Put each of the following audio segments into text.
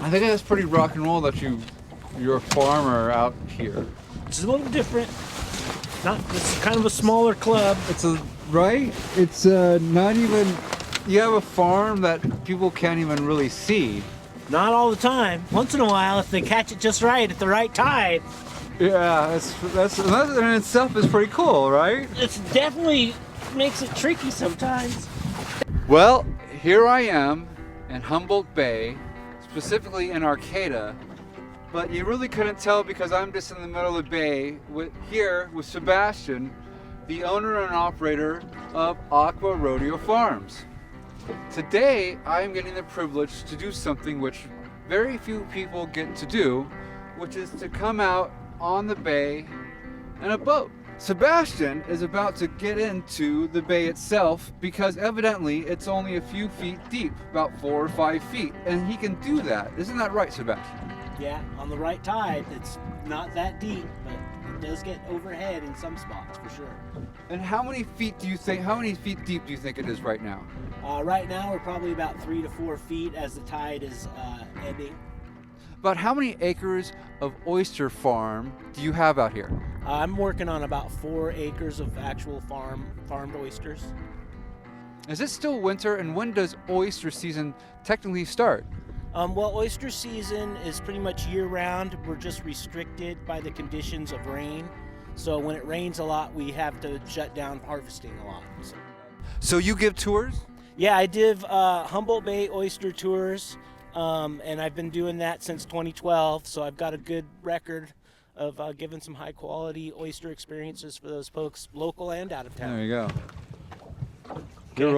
I think that's pretty rock and roll that you're a farmer out here. It's a little different. It's kind of a smaller club. It's not even, you have a farm that people can't even really see. Not all the time. Once in a while, if they catch it just right at the right tide. Yeah, that in itself is pretty cool, right? It's definitely makes it tricky sometimes. Well, here I am in Humboldt Bay, specifically in Arcata, but you really couldn't tell because I'm just in the middle of the bay here with Sebastian, the owner and operator of Aqua-Rodeo Farms. Today, I am getting the privilege to do something which very few people get to do, which is to come out on the bay in a boat. Sebastian is about to get into the bay itself because evidently it's only a few feet deep, about 4 or 5 feet, and he can do that. Isn't that right, Sebastian? Yeah, on the right tide, it's not that deep, but it does get overhead in some spots for sure. And how many feet deep do you think it is right now? Right now, we're probably about 3 to 4 feet as the tide is ebbing. About how many acres of oyster farm do you have out here? I'm working on about 4 acres of actual farmed oysters. Is it still winter, and when does oyster season technically start? Well, oyster season is pretty much year-round. We're just restricted by the conditions of rain. So when it rains a lot, we have to shut down harvesting a lot. So you give tours? Yeah, I did Humboldt Bay oyster tours, and I've been doing that since 2012. So I've got a good record of giving some high-quality oyster experiences for those folks, local and out of town. There you go. You're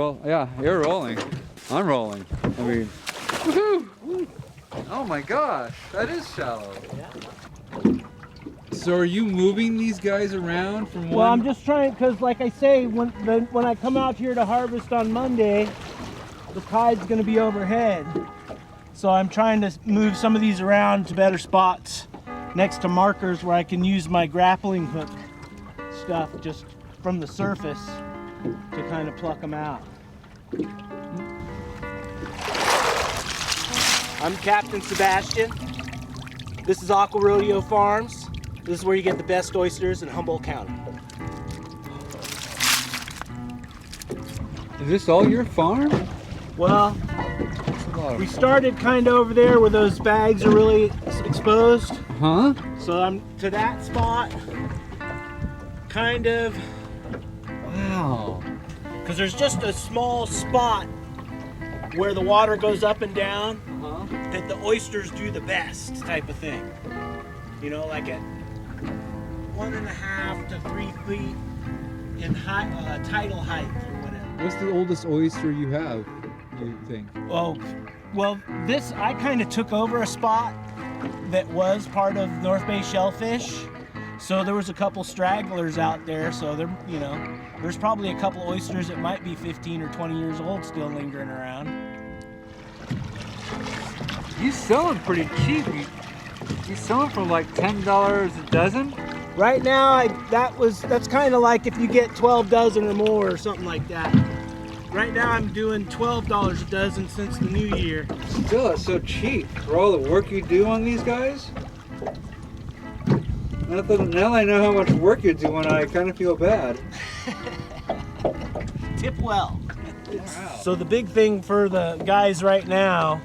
rolling. I'm rolling. I mean, woohoo! Oh my gosh, that is shallow. Yeah. So are you moving these guys around from one? Well, I'm just trying, because like I say, when I come out here to harvest on Monday, the tide's going to be overhead. So I'm trying to move some of these around to better spots next to markers where I can use my grappling hook stuff just from the surface to kind of pluck them out. I'm Captain Sebastian. This is Aqua-Rodeo Farms. This is where you get the best oysters in Humboldt County. Is this all your farm? Well, we started kind of over there where those bags are really exposed. Huh? So I'm to that spot, kind of. Wow. Because there's just a small spot where the water goes up and down that the oysters do the best type of thing. You know, like at 1.5 to 3 feet in tidal height or whatever. What's the oldest oyster you have, do you think? Oh, well, this, I kind of took over a spot that was part of North Bay Shellfish. So there was a couple stragglers out there. So there, you know, there's probably a couple oysters that might be 15 or 20 years old still lingering around. You sell them pretty cheap. You sell them for like $10 a dozen? Right now, that's kind of like if you get 12 dozen or more or something like that. Right now, I'm doing $12 a dozen since the new year. Still, it's so cheap for all the work you do on these guys. Now I know how much work you're doing, I kind of feel bad. Tip well. Wow. So the big thing for the guys right now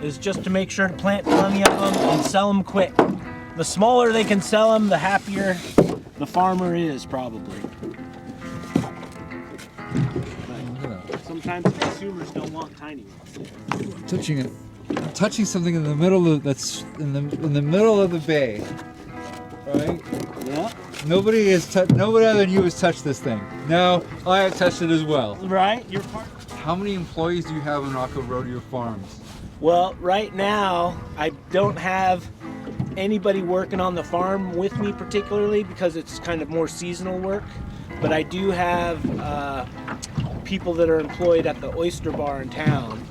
is just to make sure to plant plenty of them and sell them quick. The smaller they can sell them, the happier the farmer is probably. But sometimes the consumers don't want tiny ones. I'm touching something in the middle of that's in the middle of the bay. Right? Yeah. Nobody other than you has touched this thing. No, I have touched it as well. Right? You're part. How many employees do you have in Aqua-Rodeo Farms? Well, right now I don't have anybody working on the farm with me particularly because it's kind of more seasonal work. But I do have people that are employed at the oyster bar in town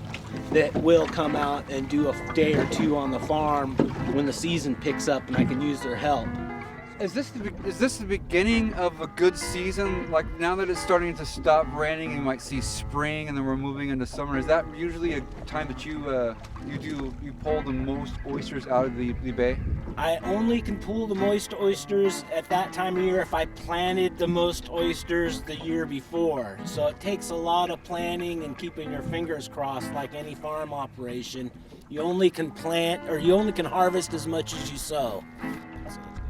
that will come out and do a day or two on the farm when the season picks up and I can use their help. Is this the beginning of a good season? Like now that it's starting to stop raining, you might see spring, and then we're moving into summer. Is that usually a time that you pull the most oysters out of the bay? I only can pull the moist oysters at that time of year if I planted the most oysters the year before. So it takes a lot of planning and keeping your fingers crossed, like any farm operation. You only can plant, or you only can harvest as much as you sow.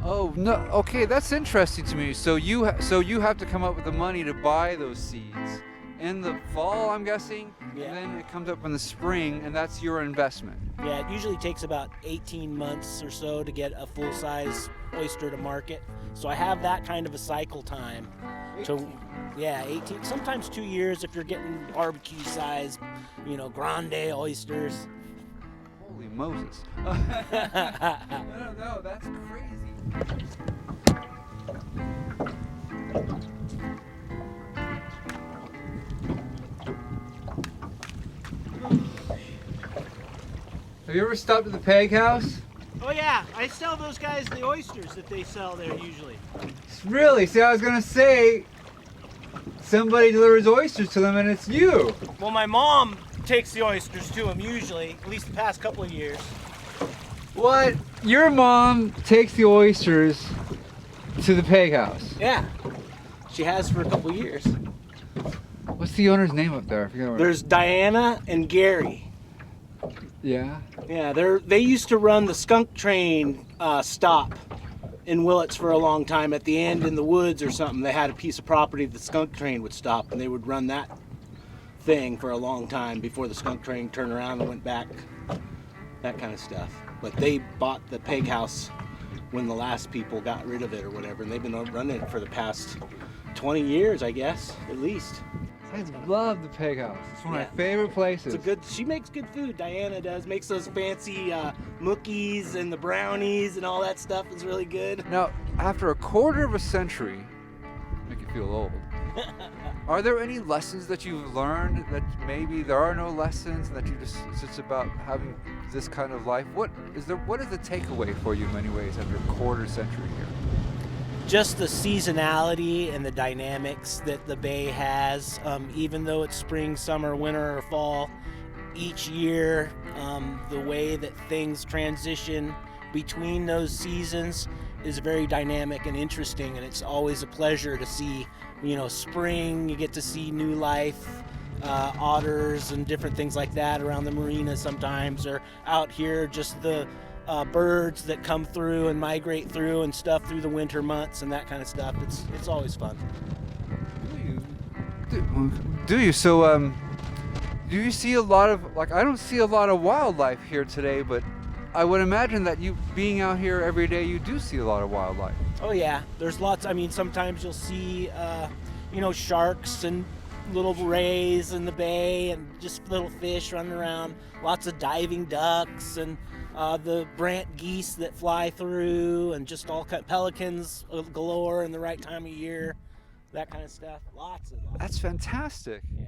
Oh no! Okay, that's interesting to me. So you have to come up with the money to buy those seeds in the fall, I'm guessing, Yeah. and then it comes up in the spring, and that's your investment. Yeah, it usually takes about 18 months or so to get a full-size oyster to market. So I have that kind of a cycle time. 18, sometimes 2 years if you're getting barbecue size, grande oysters. Holy Moses! No, that's crazy. Have you ever stopped at the Peg House? Oh yeah, I sell those guys the oysters that they sell there usually. Really? See, I was gonna say somebody delivers oysters to them, and it's you. Well, my mom takes the oysters to them usually, at least the past couple of years. What? Your mom takes the oysters to the Peg House? Yeah, she has for a couple of years. What's the owner's name up there? I forget what. There's Diana and Gary. Yeah. Yeah, they used to run the skunk train stop in Willits for a long time. At the end in the woods or something, they had a piece of property the skunk train would stop, and they would run that thing for a long time before the skunk train turned around and went back. That kind of stuff. But they bought the Peg House when the last people got rid of it or whatever, and they've been running it for the past 20 years, I guess, at least. I love the Peg House. It's one of my favorite places. She makes good food. Diana does. Makes those fancy mookies and the brownies and all that stuff is really good. Now, after a quarter of a century, make you feel old. Are there any lessons that you've learned that maybe there are no lessons, that you just, it's just about having this kind of life? What is the takeaway for you in many ways after a quarter century here? Just the seasonality and the dynamics that the bay has, even though it's spring, summer, winter, or fall, each year, the way that things transition between those seasons is very dynamic and interesting, and it's always a pleasure to see, spring, you get to see new life, otters and different things like that around the marina sometimes, or out here, just the birds that come through and migrate through and stuff through the winter months and that kind of stuff. It's always fun. Do you? So, do you see a lot of, I don't see a lot of wildlife here today, but I would imagine that you being out here every day, you do see a lot of wildlife. Oh yeah, there's lots. I mean, sometimes you'll see, sharks and little rays in the bay and just little fish running around. Lots of diving ducks and the brant geese that fly through, and just all kind of pelicans galore in the right time of year, that kind of stuff. Lots. That's fantastic. Yeah.